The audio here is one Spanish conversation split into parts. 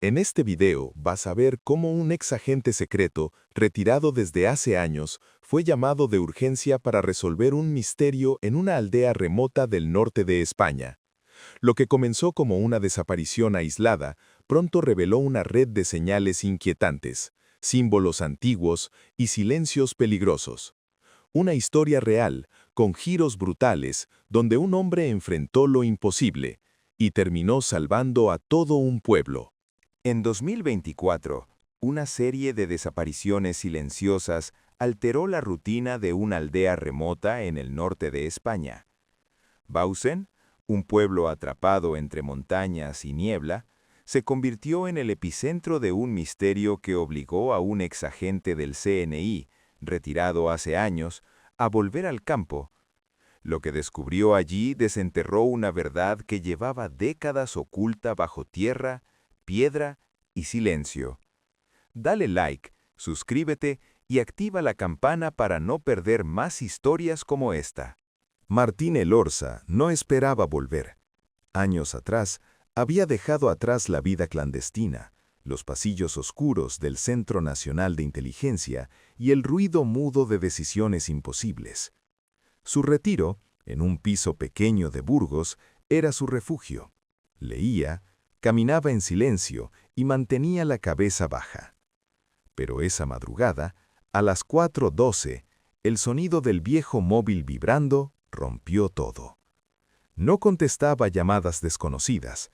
En este video vas a ver cómo un ex agente secreto, retirado desde hace años, fue llamado de urgencia para resolver un misterio en una aldea remota del norte de España. Lo que comenzó como una desaparición aislada, pronto reveló una red de señales inquietantes, símbolos antiguos y silencios peligrosos. Una historia real, con giros brutales, donde un hombre enfrentó lo imposible y terminó salvando a todo un pueblo. En 2024, una serie de desapariciones silenciosas alteró la rutina de una aldea remota en el norte de España. Bausen, un pueblo atrapado entre montañas y niebla, se convirtió en el epicentro de un misterio que obligó a un exagente del CNI, retirado hace años, a volver al campo. Lo que descubrió allí desenterró una verdad que llevaba décadas oculta bajo tierra, piedra y silencio. Dale like, suscríbete y activa la campana para no perder más historias como esta. Martín Elorza no esperaba volver. Años atrás, había dejado atrás la vida clandestina, los pasillos oscuros del Centro Nacional de Inteligencia y el ruido mudo de decisiones imposibles. Su retiro, en un piso pequeño de Burgos, era su refugio. Leía, caminaba en silencio y mantenía la cabeza baja. Pero esa madrugada, a las 4:12, el sonido del viejo móvil vibrando rompió todo. No contestaba llamadas desconocidas,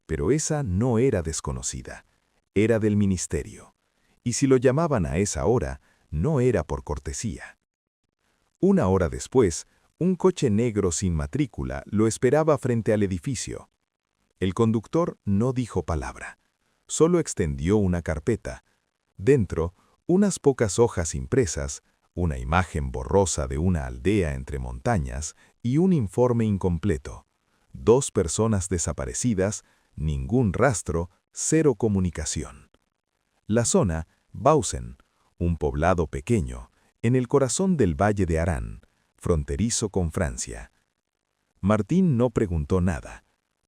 pero esa no era desconocida, era del ministerio. Y si lo llamaban a esa hora, no era por cortesía. Una hora después, un coche negro sin matrícula lo esperaba frente al edificio. El conductor no dijo palabra, solo extendió una carpeta. Dentro, unas pocas hojas impresas, una imagen borrosa de una aldea entre montañas y un informe incompleto. 2 personas desaparecidas, ningún rastro, 0 comunicación. La zona, Bausen, un poblado pequeño, en el corazón del Valle de Arán, fronterizo con Francia. Martín no preguntó nada.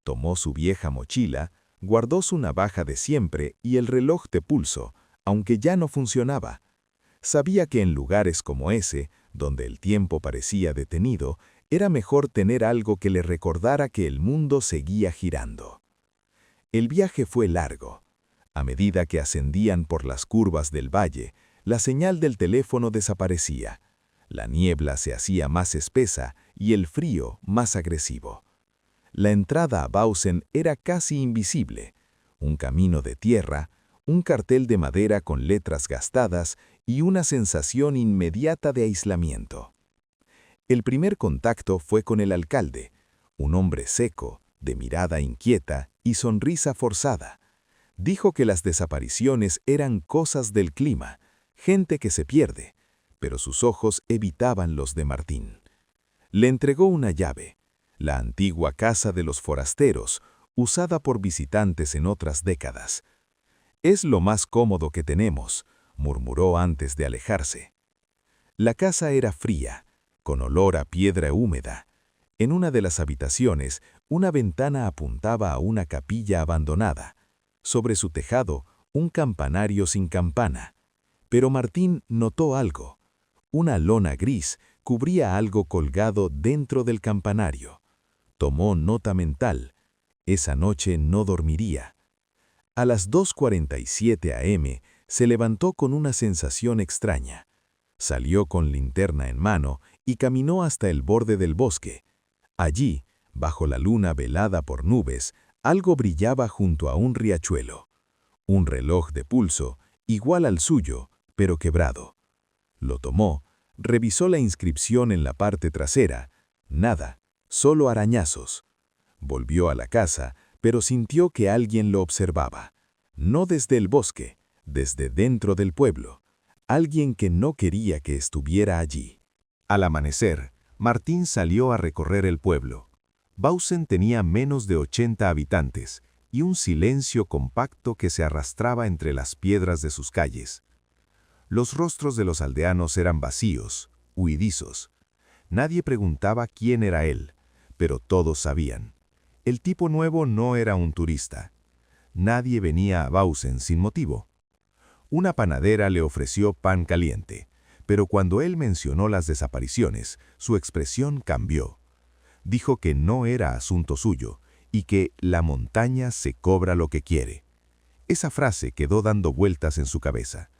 Tomó su vieja mochila, guardó su navaja de siempre y el reloj de pulso, aunque ya no funcionaba. Sabía que en lugares como ese, donde el tiempo parecía detenido, era mejor tener algo que le recordara que el mundo seguía girando. El viaje fue largo. A medida que ascendían por las curvas del valle, la señal del teléfono desaparecía. La niebla se hacía más espesa y el frío más agresivo. La entrada a Bausen era casi invisible. Un camino de tierra, un cartel de madera con letras gastadas y una sensación inmediata de aislamiento. El primer contacto fue con el alcalde, un hombre seco, de mirada inquieta y sonrisa forzada. Dijo que las desapariciones eran cosas del clima, gente que se pierde, pero sus ojos evitaban los de Martín. Le entregó una llave, la antigua casa de los forasteros, usada por visitantes en otras décadas. «Es lo más cómodo que tenemos», murmuró antes de alejarse. La casa era fría, con olor a piedra húmeda. En una de las habitaciones, una ventana apuntaba a una capilla abandonada. Sobre su tejado, un campanario sin campana. Pero Martín notó algo. Una lona gris cubría algo colgado dentro del campanario. Tomó nota mental. Esa noche no dormiría. A las 2:47 am, se levantó con una sensación extraña. Salió con linterna en mano y caminó hasta el borde del bosque. Allí, bajo la luna velada por nubes, algo brillaba junto a un riachuelo. Un reloj de pulso, igual al suyo, pero quebrado. Lo tomó, revisó la inscripción en la parte trasera. Nada, solo arañazos. Volvió a la casa, pero sintió que alguien lo observaba. No desde el bosque, desde dentro del pueblo. Alguien que no quería que estuviera allí. Al amanecer, Martín salió a recorrer el pueblo. Bausen tenía menos de 80 habitantes y un silencio compacto que se arrastraba entre las piedras de sus calles. Los rostros de los aldeanos eran vacíos, huidizos. Nadie preguntaba quién era él, pero todos sabían. El tipo nuevo no era un turista. Nadie venía a Bausen sin motivo. Una panadera le ofreció pan caliente, pero cuando él mencionó las desapariciones, su expresión cambió. Dijo que no era asunto suyo y que la montaña se cobra lo que quiere. Esa frase quedó dando vueltas en su cabeza.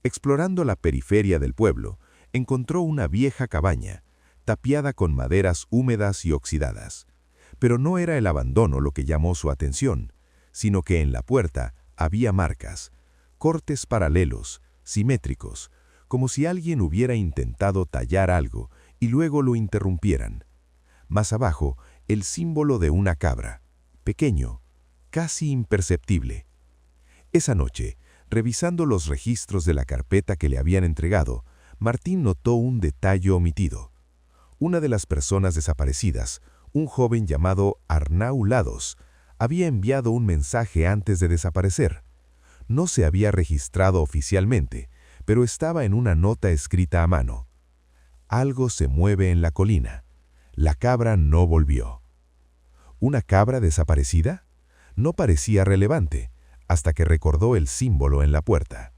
Explorando la periferia del pueblo, encontró una vieja cabaña, tapiada con maderas húmedas y oxidadas. Pero no era el abandono lo que llamó su atención, sino que en la puerta había marcas, cortes paralelos, simétricos, como si alguien hubiera intentado tallar algo y luego lo interrumpieran. Más abajo, el símbolo de una cabra, pequeño, casi imperceptible. Esa noche, revisando los registros de la carpeta que le habían entregado, Martín notó un detalle omitido. Una de las personas desaparecidas, un joven llamado Arnau Lados, había enviado un mensaje antes de desaparecer. No se había registrado oficialmente, pero estaba en una nota escrita a mano. Algo se mueve en la colina. La cabra no volvió. ¿Una cabra desaparecida? No parecía relevante, hasta que recordó el símbolo en la puerta.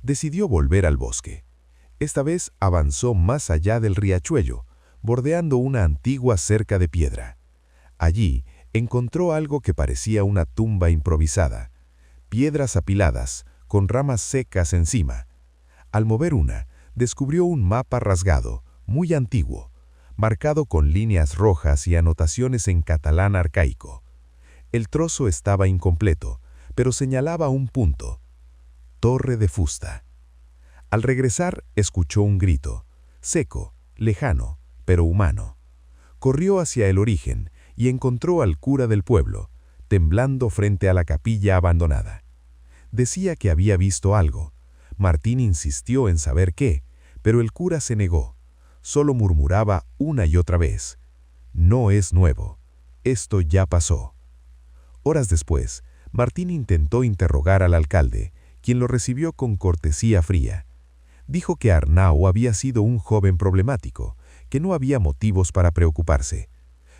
Decidió volver al bosque. Esta vez avanzó más allá del riachuelo, bordeando una antigua cerca de piedra. Allí encontró algo que parecía una tumba improvisada. Piedras apiladas, con ramas secas encima. Al mover una, descubrió un mapa rasgado, muy antiguo, marcado con líneas rojas y anotaciones en catalán arcaico. El trozo estaba incompleto, pero señalaba un punto: Torre de Fusta. Al regresar, escuchó un grito, seco, lejano, pero humano. Corrió hacia el origen y encontró al cura del pueblo, temblando frente a la capilla abandonada. Decía que había visto algo. Martín insistió en saber qué, pero el cura se negó. Solo murmuraba una y otra vez: «No es nuevo. Esto ya pasó». Horas después, Martín intentó interrogar al alcalde, quien lo recibió con cortesía fría. Dijo que Arnau había sido un joven problemático, que no había motivos para preocuparse.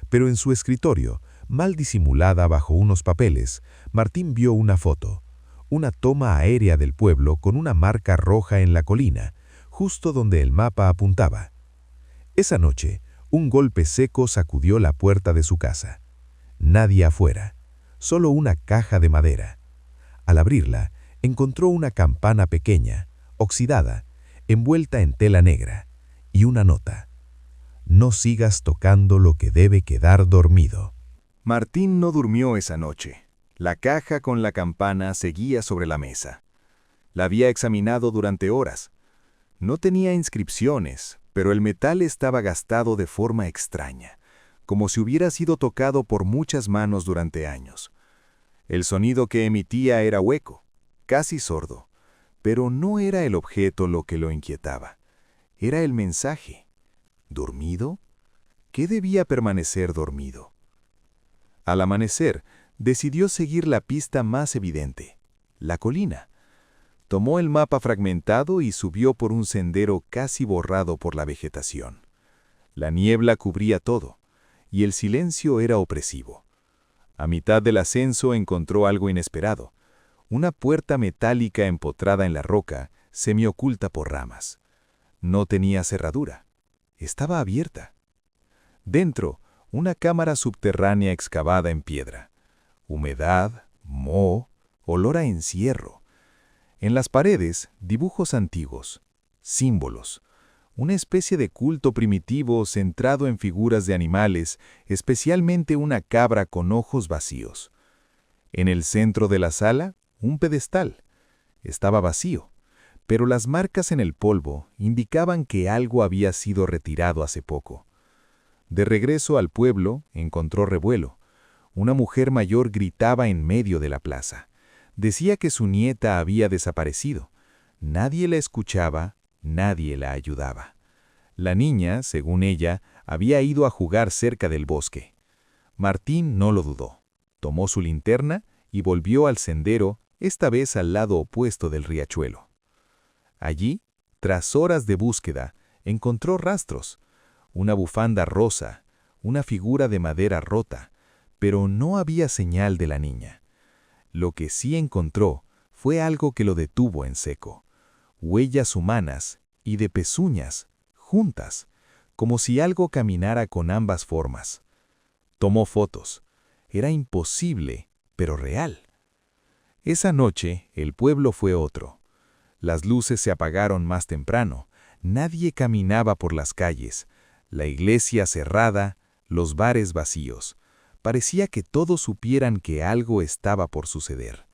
Pero en su escritorio, mal disimulada bajo unos papeles, Martín vio una foto, una toma aérea del pueblo con una marca roja en la colina, justo donde el mapa apuntaba. Esa noche, un golpe seco sacudió la puerta de su casa. Nadie afuera, solo una caja de madera. Al abrirla, encontró una campana pequeña, oxidada, envuelta en tela negra, y una nota: «No sigas tocando lo que debe quedar dormido». Martín no durmió esa noche. La caja con la campana seguía sobre la mesa. La había examinado durante horas. No tenía inscripciones, pero el metal estaba gastado de forma extraña, como si hubiera sido tocado por muchas manos durante años. El sonido que emitía era hueco, casi sordo, pero no era el objeto lo que lo inquietaba. Era el mensaje. ¿Dormido? ¿Qué debía permanecer dormido? Al amanecer, decidió seguir la pista más evidente, la colina. Tomó el mapa fragmentado y subió por un sendero casi borrado por la vegetación. La niebla cubría todo, y el silencio era opresivo. A mitad del ascenso encontró algo inesperado: una puerta metálica empotrada en la roca, semioculta por ramas. No tenía cerradura. Estaba abierta. Dentro, una cámara subterránea excavada en piedra. Humedad, moho, olor a encierro. En las paredes, dibujos antiguos, símbolos, una especie de culto primitivo centrado en figuras de animales, especialmente una cabra con ojos vacíos. En el centro de la sala, un pedestal. Estaba vacío, pero las marcas en el polvo indicaban que algo había sido retirado hace poco. De regreso al pueblo, encontró revuelo. Una mujer mayor gritaba en medio de la plaza. Decía que su nieta había desaparecido. Nadie la escuchaba, nadie la ayudaba. La niña, según ella, había ido a jugar cerca del bosque. Martín no lo dudó. Tomó su linterna y volvió al sendero, esta vez al lado opuesto del riachuelo. Allí, tras horas de búsqueda, encontró rastros. Una bufanda rosa, una figura de madera rota, pero no había señal de la niña. Lo que sí encontró fue algo que lo detuvo en seco. Huellas humanas y de pezuñas, juntas, como si algo caminara con ambas formas. Tomó fotos. Era imposible, pero real. Esa noche, el pueblo fue otro. Las luces se apagaron más temprano. Nadie caminaba por las calles. La iglesia cerrada, los bares vacíos. Parecía que todos supieran que algo estaba por suceder.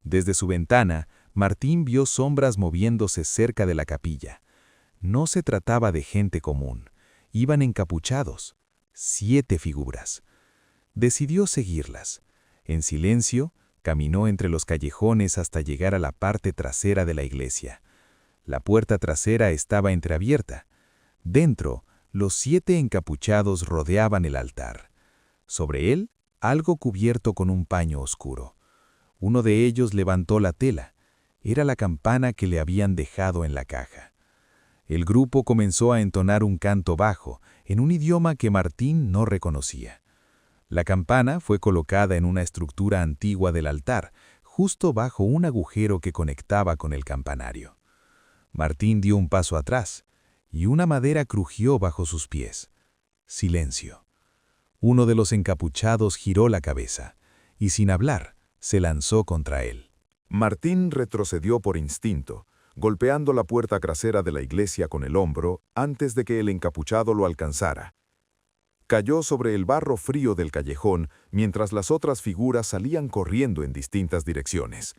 Desde su ventana, Martín vio sombras moviéndose cerca de la capilla. No se trataba de gente común. Iban encapuchados. 7 figuras. Decidió seguirlas. En silencio, caminó entre los callejones hasta llegar a la parte trasera de la iglesia. La puerta trasera estaba entreabierta. Dentro, los 7 encapuchados rodeaban el altar. Sobre él, algo cubierto con un paño oscuro. Uno de ellos levantó la tela. Era la campana que le habían dejado en la caja. El grupo comenzó a entonar un canto bajo, en un idioma que Martín no reconocía. La campana fue colocada en una estructura antigua del altar, justo bajo un agujero que conectaba con el campanario. Martín dio un paso atrás, y una madera crujió bajo sus pies. Silencio. Uno de los encapuchados giró la cabeza, y sin hablar, se lanzó contra él. Martín retrocedió por instinto, golpeando la puerta trasera de la iglesia con el hombro antes de que el encapuchado lo alcanzara. Cayó sobre el barro frío del callejón mientras las otras figuras salían corriendo en distintas direcciones.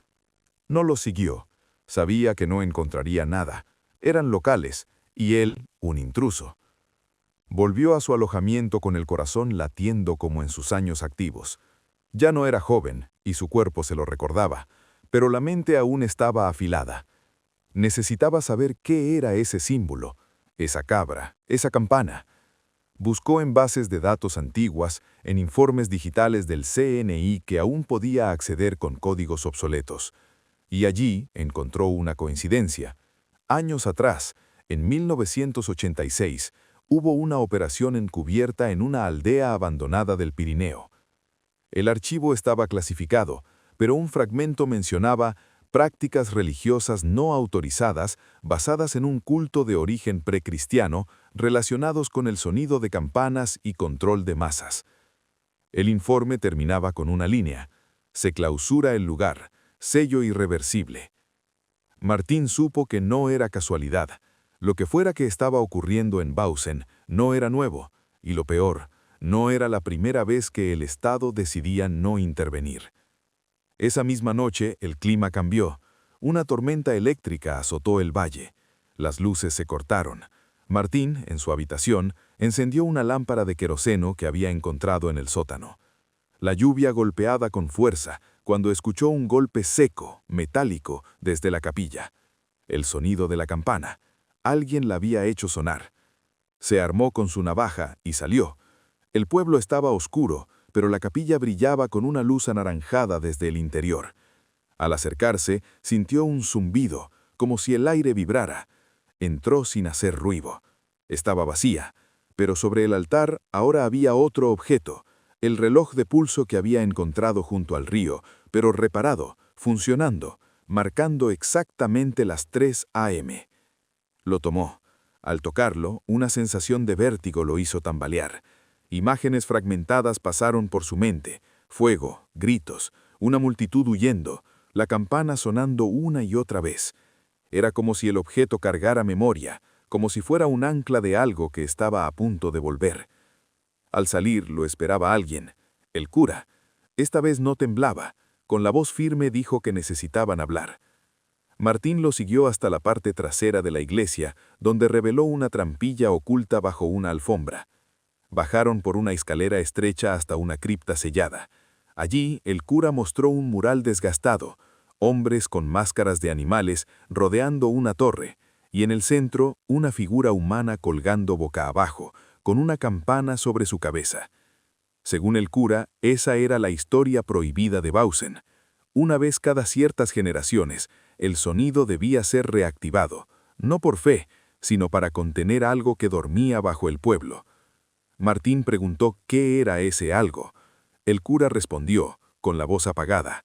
No lo siguió. Sabía que no encontraría nada. Eran locales, y él, un intruso. Volvió a su alojamiento con el corazón latiendo como en sus años activos. Ya no era joven, y su cuerpo se lo recordaba, pero la mente aún estaba afilada. Necesitaba saber qué era ese símbolo, esa cabra, esa campana. Buscó en bases de datos antiguas, en informes digitales del CNI que aún podía acceder con códigos obsoletos. Y allí encontró una coincidencia. Años atrás, en 1986, hubo una operación encubierta en una aldea abandonada del Pirineo. El archivo estaba clasificado, pero un fragmento mencionaba prácticas religiosas no autorizadas basadas en un culto de origen precristiano relacionados con el sonido de campanas y control de masas. El informe terminaba con una línea: se clausura el lugar, sello irreversible. Martín supo que no era casualidad. Lo que fuera que estaba ocurriendo en Bausen no era nuevo, y lo peor, no era la primera vez que el Estado decidía no intervenir. Esa misma noche el clima cambió. Una tormenta eléctrica azotó el valle. Las luces se cortaron. Martín, en su habitación, encendió una lámpara de queroseno que había encontrado en el sótano. La lluvia golpeaba con fuerza cuando escuchó un golpe seco, metálico, desde la capilla. El sonido de la campana. Alguien la había hecho sonar. Se armó con su navaja y salió. El pueblo estaba oscuro, pero la capilla brillaba con una luz anaranjada desde el interior. Al acercarse, sintió un zumbido, como si el aire vibrara. Entró sin hacer ruido. Estaba vacía, pero sobre el altar ahora había otro objeto, el reloj de pulso que había encontrado junto al río, pero reparado, funcionando, marcando exactamente las 3 a.m. Lo tomó. Al tocarlo, una sensación de vértigo lo hizo tambalear. Imágenes fragmentadas pasaron por su mente: fuego, gritos, una multitud huyendo, la campana sonando una y otra vez. Era como si el objeto cargara memoria, como si fuera un ancla de algo que estaba a punto de volver. Al salir lo esperaba alguien, el cura. Esta vez no temblaba, con la voz firme dijo que necesitaban hablar. Martín lo siguió hasta la parte trasera de la iglesia, donde reveló una trampilla oculta bajo una alfombra. Bajaron por una escalera estrecha hasta una cripta sellada. Allí el cura mostró un mural desgastado, hombres con máscaras de animales rodeando una torre, y en el centro una figura humana colgando boca abajo, con una campana sobre su cabeza. Según el cura, esa era la historia prohibida de Bausen. Una vez cada ciertas generaciones, el sonido debía ser reactivado, no por fe, sino para contener algo que dormía bajo el pueblo. Martín preguntó qué era ese algo. El cura respondió, con la voz apagada: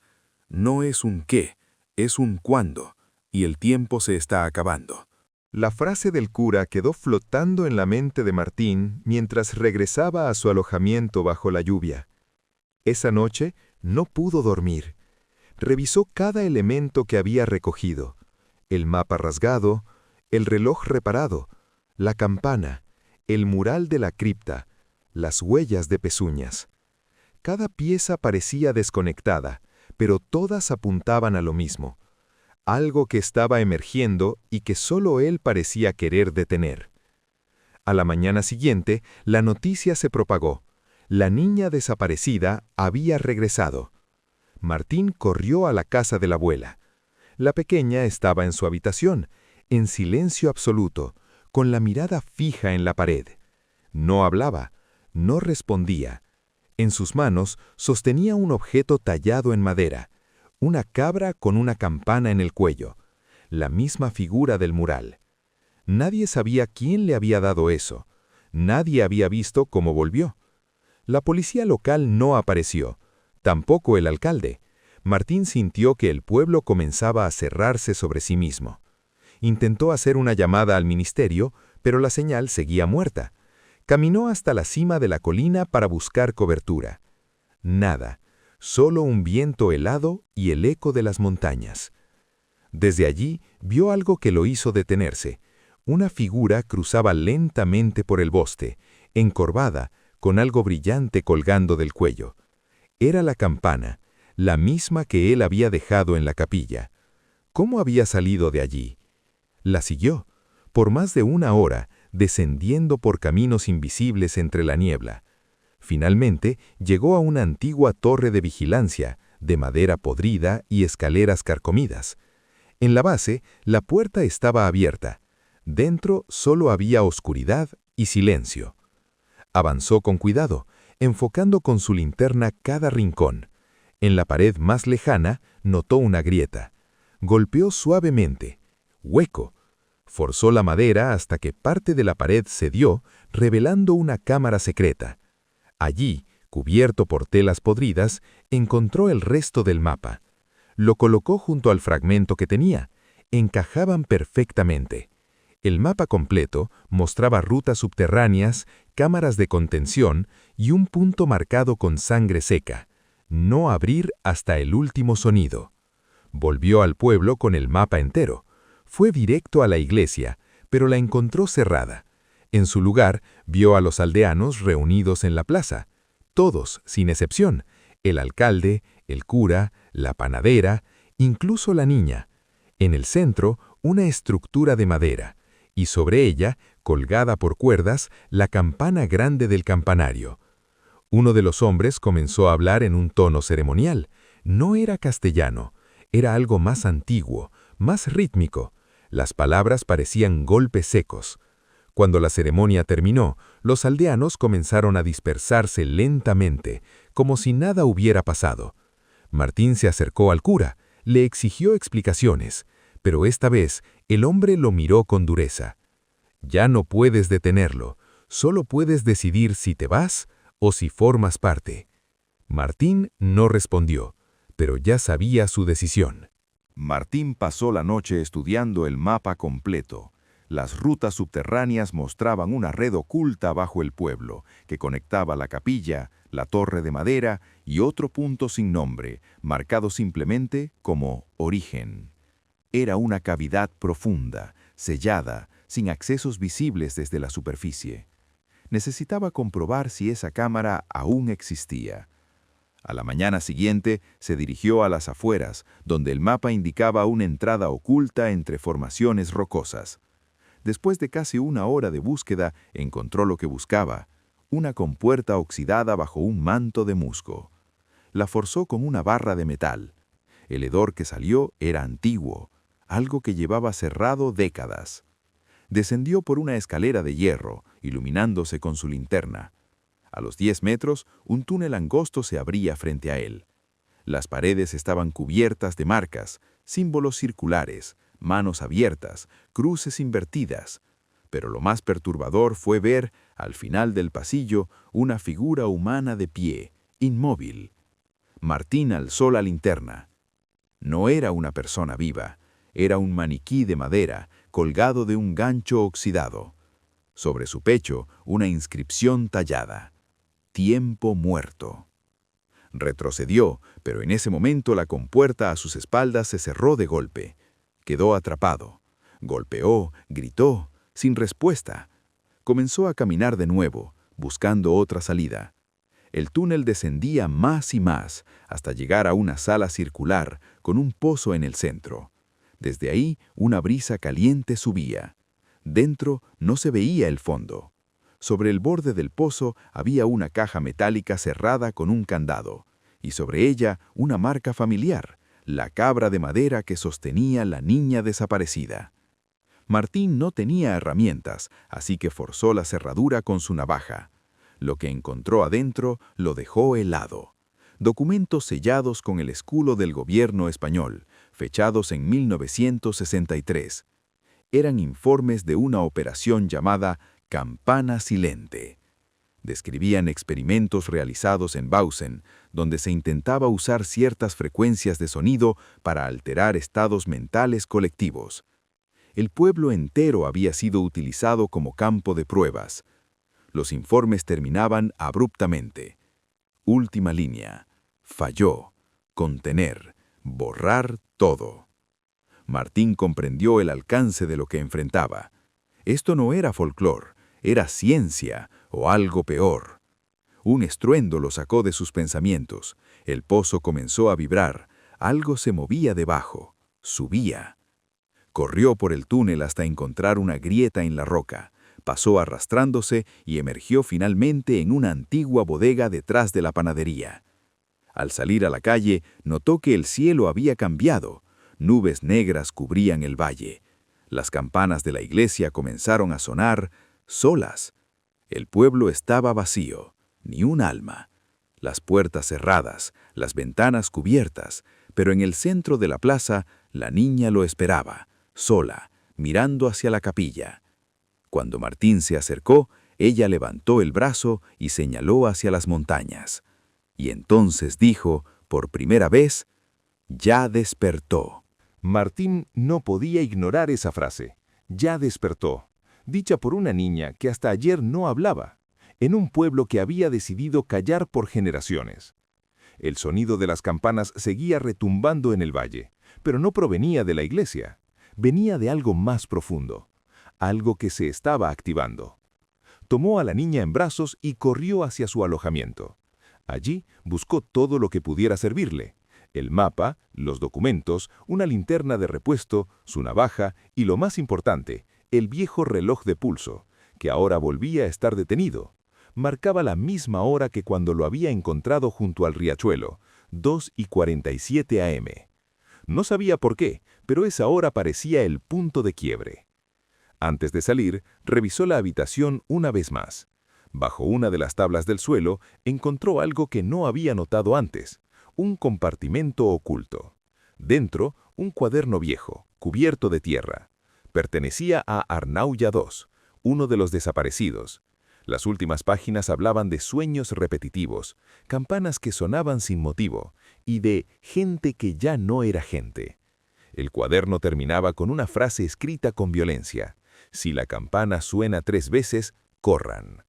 No es un qué, es un cuándo, y el tiempo se está acabando. La frase del cura quedó flotando en la mente de Martín mientras regresaba a su alojamiento bajo la lluvia. Esa noche no pudo dormir. Revisó cada elemento que había recogido: el mapa rasgado, el reloj reparado, la campana, el mural de la cripta, las huellas de pezuñas. Cada pieza parecía desconectada, pero todas apuntaban a lo mismo: algo que estaba emergiendo y que solo él parecía querer detener. A la mañana siguiente, la noticia se propagó. La niña desaparecida había regresado. Martín corrió a la casa de la abuela. La pequeña estaba en su habitación, en silencio absoluto, con la mirada fija en la pared. No hablaba, no respondía. En sus manos sostenía un objeto tallado en madera, una cabra con una campana en el cuello, la misma figura del mural. Nadie sabía quién le había dado eso. Nadie había visto cómo volvió. La policía local no apareció, tampoco el alcalde. Martín sintió que el pueblo comenzaba a cerrarse sobre sí mismo. Intentó hacer una llamada al ministerio, pero la señal seguía muerta. Caminó hasta la cima de la colina para buscar cobertura. Nada, solo un viento helado y el eco de las montañas. Desde allí vio algo que lo hizo detenerse. Una figura cruzaba lentamente por el bosque, encorvada, con algo brillante colgando del cuello. Era la campana, la misma que él había dejado en la capilla. ¿Cómo había salido de allí? La siguió, por más de una hora, descendiendo por caminos invisibles entre la niebla. Finalmente, llegó a una antigua torre de vigilancia, de madera podrida y escaleras carcomidas. En la base, la puerta estaba abierta. Dentro solo había oscuridad y silencio. Avanzó con cuidado, enfocando con su linterna cada rincón. En la pared más lejana notó una grieta. Golpeó suavemente. Hueco. Forzó la madera hasta que parte de la pared cedió, revelando una cámara secreta. Allí, cubierto por telas podridas, encontró el resto del mapa. Lo colocó junto al fragmento que tenía. Encajaban perfectamente. El mapa completo mostraba rutas subterráneas, cámaras de contención y un punto marcado con sangre seca. No abrir hasta el último sonido. Volvió al pueblo con el mapa entero. Fue directo a la iglesia, pero la encontró cerrada. En su lugar, vio a los aldeanos reunidos en la plaza. Todos, sin excepción: el alcalde, el cura, la panadera, incluso la niña. En el centro, una estructura de madera, y sobre ella, colgada por cuerdas, la campana grande del campanario. Uno de los hombres comenzó a hablar en un tono ceremonial. No era castellano, era algo más antiguo, más rítmico. Las palabras parecían golpes secos. Cuando la ceremonia terminó, los aldeanos comenzaron a dispersarse lentamente, como si nada hubiera pasado. Martín se acercó al cura, le exigió explicaciones, pero esta vez el hombre lo miró con dureza. Ya no puedes detenerlo, solo puedes decidir si te vas o si formas parte. Martín no respondió, pero ya sabía su decisión. Martín pasó la noche estudiando el mapa completo. Las rutas subterráneas mostraban una red oculta bajo el pueblo, que conectaba la capilla, la torre de madera y otro punto sin nombre, marcado simplemente como origen. Era una cavidad profunda, sellada, sin accesos visibles desde la superficie. Necesitaba comprobar si esa cámara aún existía. A la mañana siguiente se dirigió a las afueras, donde el mapa indicaba una entrada oculta entre formaciones rocosas. Después de casi una hora de búsqueda, encontró lo que buscaba: una compuerta oxidada bajo un manto de musgo. La forzó con una barra de metal. El hedor que salió era antiguo, algo que llevaba cerrado décadas. Descendió por una escalera de hierro, iluminándose con su linterna. A los 10 metros, un túnel angosto se abría frente a él. Las paredes estaban cubiertas de marcas, símbolos circulares, manos abiertas, cruces invertidas. Pero lo más perturbador fue ver, al final del pasillo, una figura humana de pie, inmóvil. Martín alzó la linterna. No era una persona viva, era un maniquí de madera colgado de un gancho oxidado. Sobre su pecho, una inscripción tallada: Tiempo muerto. Retrocedió, pero en ese momento la compuerta a sus espaldas se cerró de golpe. Quedó atrapado. Golpeó, gritó, sin respuesta. Comenzó a caminar de nuevo, buscando otra salida. El túnel descendía más y más, hasta llegar a una sala circular con un pozo en el centro. Desde ahí, una brisa caliente subía. Dentro no se veía el fondo. Sobre el borde del pozo había una caja metálica cerrada con un candado, y sobre ella una marca familiar, la cabra de madera que sostenía la niña desaparecida. Martín no tenía herramientas, así que forzó la cerradura con su navaja. Lo que encontró adentro lo dejó helado. Documentos sellados con el escudo del gobierno español, fechados en 1963. Eran informes de una operación llamada Campana Silente. Describían experimentos realizados en Bausen, donde se intentaba usar ciertas frecuencias de sonido para alterar estados mentales colectivos. El pueblo entero había sido utilizado como campo de pruebas. Los informes terminaban abruptamente. Última línea. Falló. Contener. Borrar todo. Martín comprendió el alcance de lo que enfrentaba. Esto no era folclore, era ciencia o algo peor. Un estruendo lo sacó de sus pensamientos. El pozo comenzó a vibrar. Algo se movía debajo. Subía. Corrió por el túnel hasta encontrar una grieta en la roca. Pasó arrastrándose y emergió finalmente en una antigua bodega detrás de la panadería. Al salir a la calle, notó que el cielo había cambiado. Nubes negras cubrían el valle. Las campanas de la iglesia comenzaron a sonar solas. El pueblo estaba vacío, ni un alma. Las puertas cerradas, las ventanas cubiertas, pero en el centro de la plaza, la niña lo esperaba, sola, mirando hacia la capilla. Cuando Martín se acercó, ella levantó el brazo y señaló hacia las montañas. Y entonces dijo, por primera vez, «Ya despertó». Martín no podía ignorar esa frase. Ya despertó, dicha por una niña que hasta ayer no hablaba, en un pueblo que había decidido callar por generaciones. El sonido de las campanas seguía retumbando en el valle, pero no provenía de la iglesia. Venía de algo más profundo, algo que se estaba activando. Tomó a la niña en brazos y corrió hacia su alojamiento. Allí buscó todo lo que pudiera servirle: el mapa, los documentos, una linterna de repuesto, su navaja y, lo más importante, el viejo reloj de pulso, que ahora volvía a estar detenido. Marcaba la misma hora que cuando lo había encontrado junto al riachuelo, 2:47 a.m. No sabía por qué, pero esa hora parecía el punto de quiebre. Antes de salir, revisó la habitación una vez más. Bajo una de las tablas del suelo, encontró algo que no había notado antes: un compartimento oculto. Dentro, un cuaderno viejo, cubierto de tierra. Pertenecía a Arnau Lladós, uno de los desaparecidos. Las últimas páginas hablaban de sueños repetitivos, campanas que sonaban sin motivo, y de gente que ya no era gente. El cuaderno terminaba con una frase escrita con violencia: «Si la campana suena 3 veces, corran».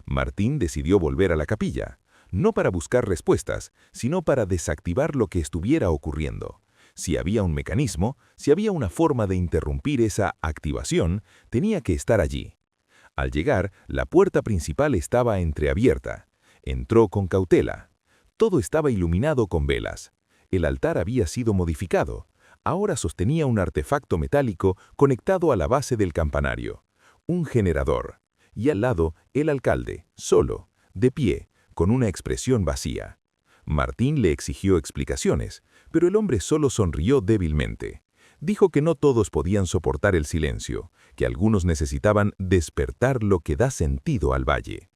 Martín decidió volver a la capilla, no para buscar respuestas, sino para desactivar lo que estuviera ocurriendo. Si había un mecanismo, si había una forma de interrumpir esa activación, tenía que estar allí. Al llegar, la puerta principal estaba entreabierta. Entró con cautela. Todo estaba iluminado con velas. El altar había sido modificado. Ahora sostenía un artefacto metálico conectado a la base del campanario. Un generador. Y al lado, el alcalde, solo, de pie, con una expresión vacía. Martín le exigió explicaciones, pero el hombre solo sonrió débilmente. Dijo que no todos podían soportar el silencio, que algunos necesitaban despertar lo que da sentido al valle.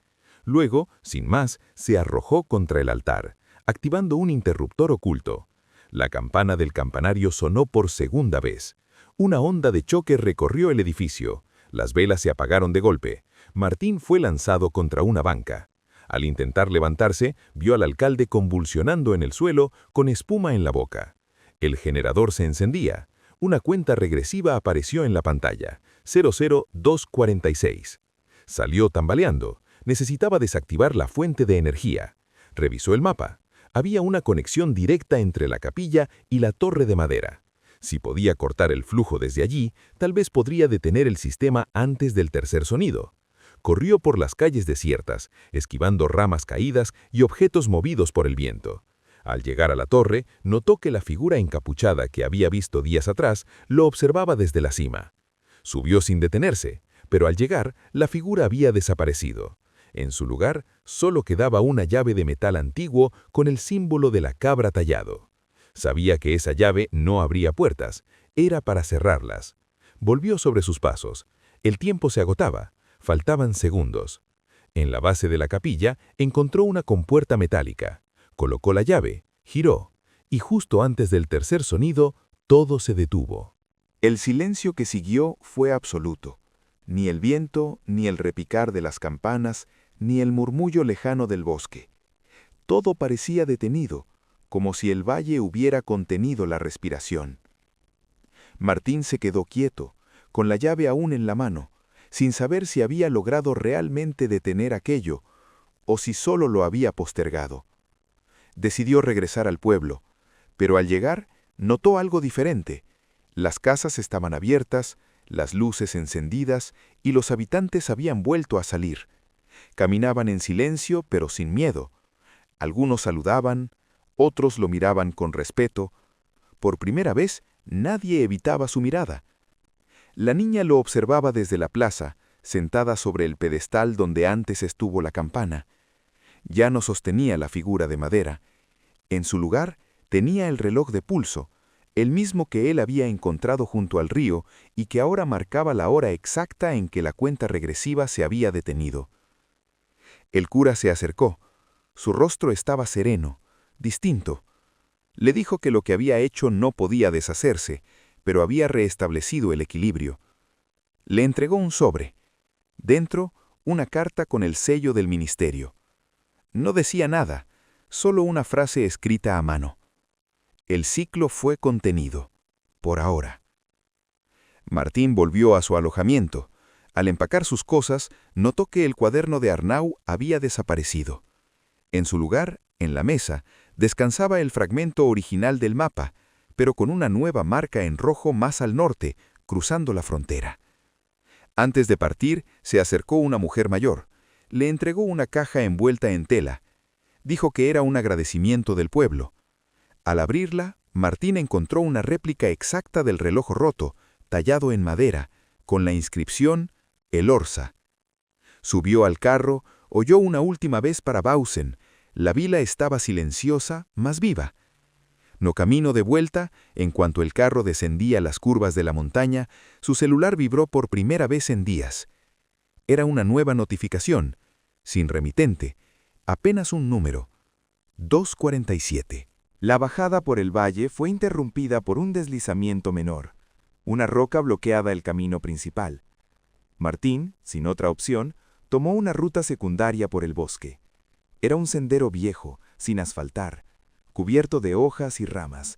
Luego, sin más, se arrojó contra el altar, activando un interruptor oculto. La campana del campanario sonó por segunda vez. Una onda de choque recorrió el edificio. Las velas se apagaron de golpe. Martín fue lanzado contra una banca. Al intentar levantarse, vio al alcalde convulsionando en el suelo con espuma en la boca. El generador se encendía. Una cuenta regresiva apareció en la pantalla, 00246. Salió tambaleando. Necesitaba desactivar la fuente de energía. Revisó el mapa. Había una conexión directa entre la capilla y la torre de madera. Si podía cortar el flujo desde allí, tal vez podría detener el sistema antes del tercer sonido. Corrió por las calles desiertas, esquivando ramas caídas y objetos movidos por el viento. Al llegar a la torre, notó que la figura encapuchada que había visto días atrás lo observaba desde la cima. Subió sin detenerse, pero al llegar, la figura había desaparecido. En su lugar, solo quedaba una llave de metal antiguo con el símbolo de la cabra tallado. Sabía que esa llave no abría puertas, era para cerrarlas. Volvió sobre sus pasos. El tiempo se agotaba, faltaban segundos. En la base de la capilla encontró una compuerta metálica. Colocó la llave, giró, y justo antes del tercer sonido, todo se detuvo. El silencio que siguió fue absoluto. Ni el viento, ni el repicar de las campanas, ni el murmullo lejano del bosque. Todo parecía detenido, como si el valle hubiera contenido la respiración. Martín se quedó quieto, con la llave aún en la mano, sin saber si había logrado realmente detener aquello, o si solo lo había postergado. Decidió regresar al pueblo, pero al llegar notó algo diferente. Las casas estaban abiertas, las luces encendidas y los habitantes habían vuelto a salir. Caminaban en silencio pero sin miedo. Algunos saludaban, otros lo miraban con respeto. Por primera vez, nadie evitaba su mirada. La niña lo observaba desde la plaza, sentada sobre el pedestal donde antes estuvo la campana. Ya no sostenía la figura de madera. En su lugar tenía el reloj de pulso, el mismo que él había encontrado junto al río y que ahora marcaba la hora exacta en que la cuenta regresiva se había detenido. El cura se acercó. Su rostro estaba sereno, distinto. Le dijo que lo que había hecho no podía deshacerse, pero había reestablecido el equilibrio. Le entregó un sobre. Dentro, una carta con el sello del ministerio. No decía nada, solo una frase escrita a mano. El ciclo fue contenido, por ahora. Martín volvió a su alojamiento. Al empacar sus cosas, notó que el cuaderno de Arnau había desaparecido. En su lugar, en la mesa, descansaba el fragmento original del mapa, pero con una nueva marca en rojo más al norte, cruzando la frontera. Antes de partir, se acercó una mujer mayor. Le entregó una caja envuelta en tela. Dijo que era un agradecimiento del pueblo. Al abrirla, Martín encontró una réplica exacta del reloj roto, tallado en madera, con la inscripción El Orsa. Subió al carro, oyó una última vez para Bausen. La vila estaba silenciosa, mas viva. No camino de vuelta, en cuanto el carro descendía las curvas de la montaña, su celular vibró por primera vez en días. Era una nueva notificación, sin remitente, apenas un número, 247. La bajada por el valle fue interrumpida por un deslizamiento menor. Una roca bloqueaba el camino principal. Martín, sin otra opción, tomó una ruta secundaria por el bosque. Era un sendero viejo, sin asfaltar, cubierto de hojas y ramas.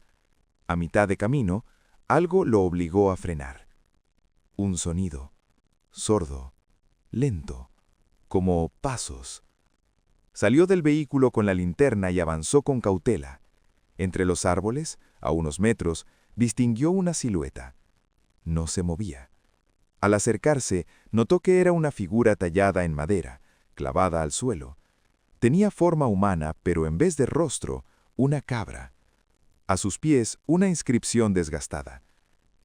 A mitad de camino, algo lo obligó a frenar. Un sonido, sordo, lento, como pasos. Salió del vehículo con la linterna y avanzó con cautela. Entre los árboles, a unos metros, distinguió una silueta. No se movía. Al acercarse, notó que era una figura tallada en madera, clavada al suelo. Tenía forma humana, pero en vez de rostro, una cabra. A sus pies, una inscripción desgastada.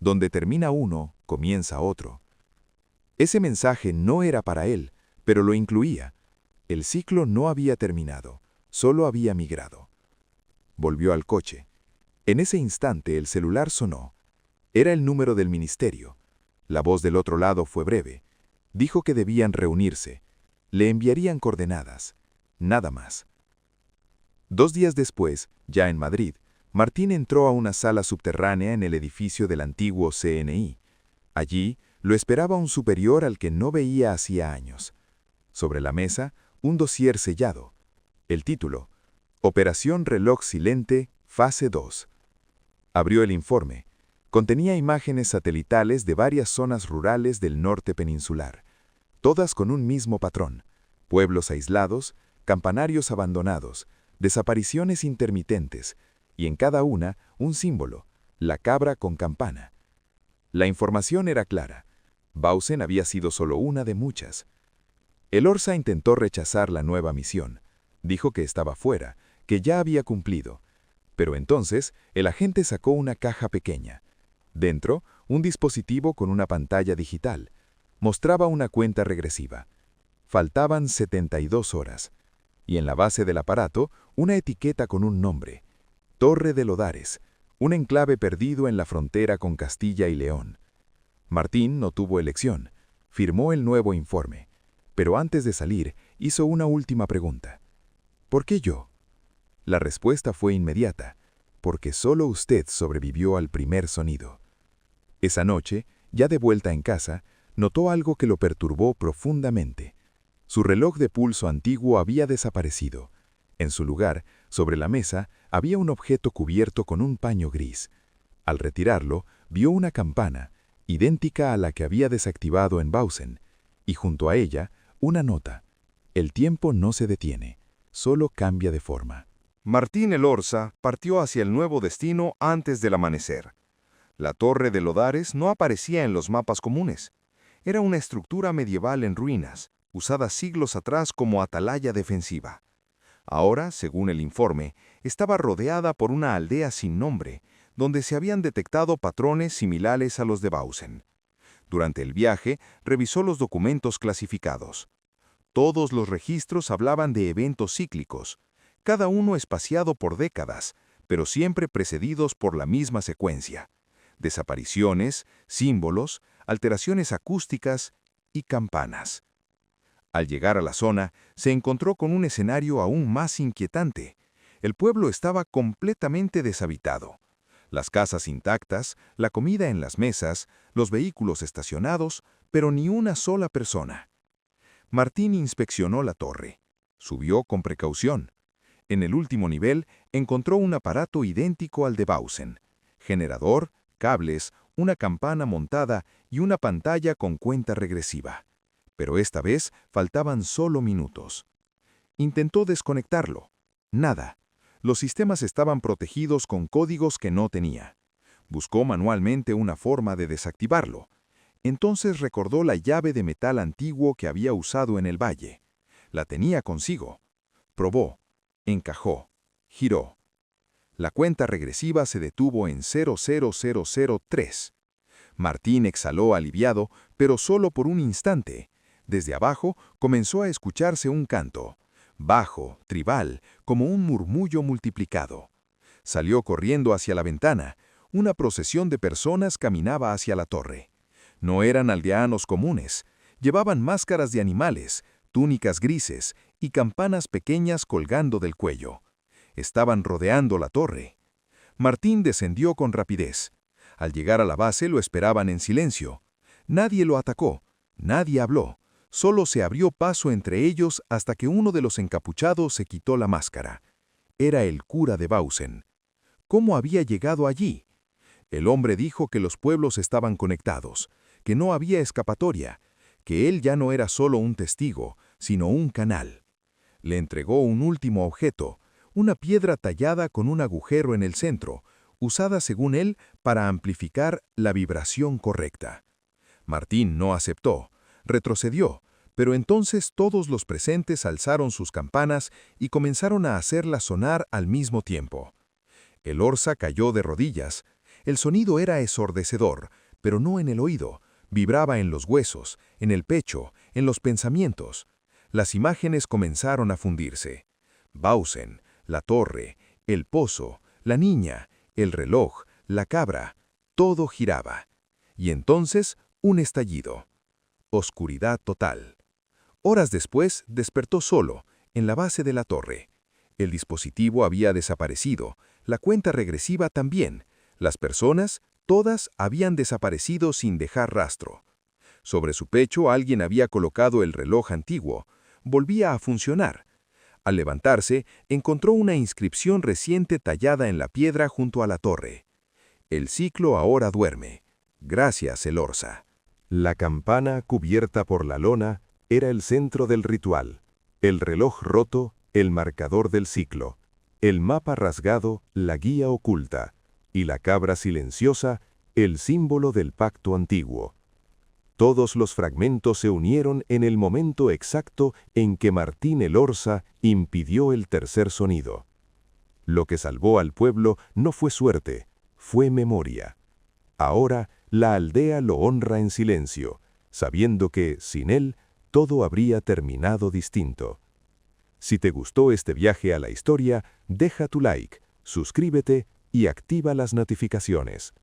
Donde termina uno, comienza otro. Ese mensaje no era para él, pero lo incluía. El ciclo no había terminado, solo había migrado. Volvió al coche. En ese instante el celular sonó. Era el número del ministerio. La voz del otro lado fue breve. Dijo que debían reunirse. Le enviarían coordenadas. Nada más. 2 días después, ya en Madrid, Martín entró a una sala subterránea en el edificio del antiguo CNI. Allí lo esperaba un superior al que no veía hacía años. Sobre la mesa, un dossier sellado. El título: Operación Reloj Silente, fase 2. Abrió el informe. Contenía imágenes satelitales de varias zonas rurales del norte peninsular, todas con un mismo patrón: pueblos aislados, campanarios abandonados, desapariciones intermitentes, y en cada una un símbolo: la cabra con campana. La información era clara. Bausen había sido solo una de muchas. Elorza intentó rechazar la nueva misión. Dijo que estaba fuera, que ya había cumplido. Pero entonces el agente sacó una caja pequeña. Dentro, un dispositivo con una pantalla digital. Mostraba una cuenta regresiva. Faltaban 72 horas. Y en la base del aparato, una etiqueta con un nombre: Torre de Lodares, un enclave perdido en la frontera con Castilla y León. Martín no tuvo elección. Firmó el nuevo informe. Pero antes de salir, hizo una última pregunta. ¿Por qué yo? La respuesta fue inmediata: porque solo usted sobrevivió al primer sonido. Esa noche, ya de vuelta en casa, notó algo que lo perturbó profundamente. Su reloj de pulso antiguo había desaparecido. En su lugar, sobre la mesa, había un objeto cubierto con un paño gris. Al retirarlo, vio una campana, idéntica a la que había desactivado en Bausen, y junto a ella, una nota: el tiempo no se detiene, solo cambia de forma. Martín Elorza partió hacia el nuevo destino antes del amanecer. La Torre de Lodares no aparecía en los mapas comunes. Era una estructura medieval en ruinas, usada siglos atrás como atalaya defensiva. Ahora, según el informe, estaba rodeada por una aldea sin nombre, donde se habían detectado patrones similares a los de Bausen. Durante el viaje, revisó los documentos clasificados. Todos los registros hablaban de eventos cíclicos, cada uno espaciado por décadas, pero siempre precedidos por la misma secuencia: desapariciones, símbolos, alteraciones acústicas y campanas. Al llegar a la zona, se encontró con un escenario aún más inquietante. El pueblo estaba completamente deshabitado. Las casas intactas, la comida en las mesas, los vehículos estacionados, pero ni una sola persona. Martín inspeccionó la torre. Subió con precaución. En el último nivel encontró un aparato idéntico al de Bausen: generador, cables, una campana montada y una pantalla con cuenta regresiva. Pero esta vez faltaban solo minutos. Intentó desconectarlo. Nada. Los sistemas estaban protegidos con códigos que no tenía. Buscó manualmente una forma de desactivarlo. Entonces recordó la llave de metal antiguo que había usado en el valle. La tenía consigo. Probó. Encajó. Giró. La cuenta regresiva se detuvo en 00003. Martín exhaló aliviado, pero solo por un instante. Desde abajo comenzó a escucharse un canto, bajo, tribal, como un murmullo multiplicado. Salió corriendo hacia la ventana. Una procesión de personas caminaba hacia la torre. No eran aldeanos comunes. Llevaban máscaras de animales, túnicas grises y campanas pequeñas colgando del cuello. Estaban rodeando la torre. Martín descendió con rapidez. Al llegar a la base lo esperaban en silencio. Nadie lo atacó, nadie habló. Solo se abrió paso entre ellos hasta que uno de los encapuchados se quitó la máscara. Era el cura de Bausen. ¿Cómo había llegado allí? El hombre dijo que los pueblos estaban conectados, que no había escapatoria, que él ya no era solo un testigo, sino un canal. Le entregó un último objeto, una piedra tallada con un agujero en el centro, usada según él para amplificar la vibración correcta. Martín no aceptó. Retrocedió, pero entonces todos los presentes alzaron sus campanas y comenzaron a hacerlas sonar al mismo tiempo. Elorza cayó de rodillas. El sonido era ensordecedor, pero no en el oído. Vibraba en los huesos, en el pecho, en los pensamientos. Las imágenes comenzaron a fundirse. Bausen, la torre, el pozo, la niña, el reloj, la cabra, todo giraba. Y entonces, un estallido. Oscuridad total. Horas después, despertó solo, en la base de la torre. El dispositivo había desaparecido, la cuenta regresiva también. Las personas, todas, habían desaparecido sin dejar rastro. Sobre su pecho alguien había colocado el reloj antiguo. Volvía a funcionar. Al levantarse, encontró una inscripción reciente tallada en la piedra junto a la torre. El ciclo ahora duerme. Gracias, Elorza. La campana, cubierta por la lona, era el centro del ritual. El reloj roto, el marcador del ciclo. El mapa rasgado, la guía oculta. Y la cabra silenciosa, el símbolo del pacto antiguo. Todos los fragmentos se unieron en el momento exacto en que Martín Elorza impidió el tercer sonido. Lo que salvó al pueblo no fue suerte, fue memoria. Ahora la aldea lo honra en silencio, sabiendo que, sin él, todo habría terminado distinto. Si te gustó este viaje a la historia, deja tu like, suscríbete y activa las notificaciones.